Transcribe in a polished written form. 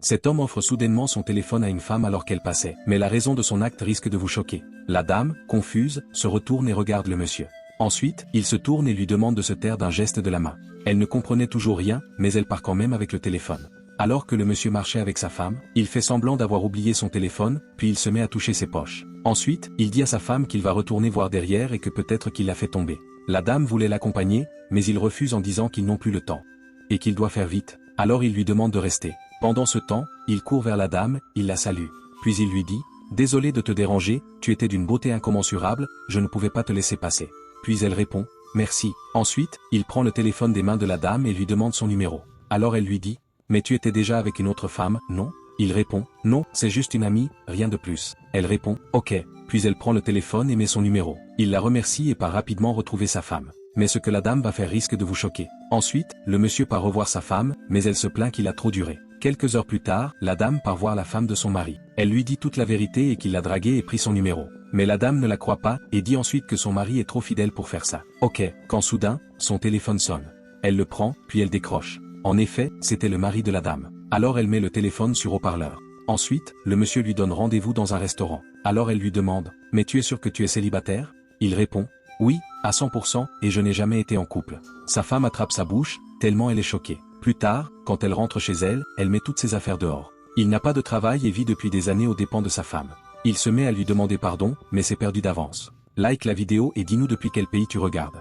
Cet homme offre soudainement son téléphone à une femme alors qu'elle passait. Mais la raison de son acte risque de vous choquer. La dame, confuse, se retourne et regarde le monsieur. Ensuite, il se tourne et lui demande de se taire d'un geste de la main. Elle ne comprenait toujours rien, mais elle part quand même avec le téléphone. Alors que le monsieur marchait avec sa femme, il fait semblant d'avoir oublié son téléphone, puis il se met à toucher ses poches. Ensuite, il dit à sa femme qu'il va retourner voir derrière et que peut-être qu'il l'a fait tomber. La dame voulait l'accompagner, mais il refuse en disant qu'ils n'ont plus le temps. Et qu'il doit faire vite. Alors il lui demande de rester. Pendant ce temps, il court vers la dame, il la salue. Puis il lui dit « Désolé de te déranger, tu étais d'une beauté incommensurable, je ne pouvais pas te laisser passer. » Puis elle répond « Merci ». Ensuite, il prend le téléphone des mains de la dame et lui demande son numéro. Alors elle lui dit « Mais tu étais déjà avec une autre femme, non ?» Il répond « Non, c'est juste une amie, rien de plus ». Elle répond « Ok ». Puis elle prend le téléphone et met son numéro. Il la remercie et part rapidement retrouver sa femme. Mais ce que la dame va faire risque de vous choquer. Ensuite, le monsieur part revoir sa femme, mais elle se plaint qu'il a trop duré. Quelques heures plus tard, la dame part voir la femme de son mari. Elle lui dit toute la vérité et qu'il l'a draguée et pris son numéro. Mais la dame ne la croit pas, et dit ensuite que son mari est trop fidèle pour faire ça. Ok, quand soudain, son téléphone sonne. Elle le prend, puis elle décroche. En effet, c'était le mari de la dame. Alors elle met le téléphone sur haut-parleur. Ensuite, le monsieur lui donne rendez-vous dans un restaurant. Alors elle lui demande « Mais tu es sûr que tu es célibataire ?» Il répond « Oui, à 100%, et je n'ai jamais été en couple. » Sa femme attrape sa bouche, tellement elle est choquée. Plus tard, quand elle rentre chez elle, elle met toutes ses affaires dehors. Il n'a pas de travail et vit depuis des années aux dépens de sa femme. Il se met à lui demander pardon, mais c'est perdu d'avance. Like la vidéo et dis-nous depuis quel pays tu regardes.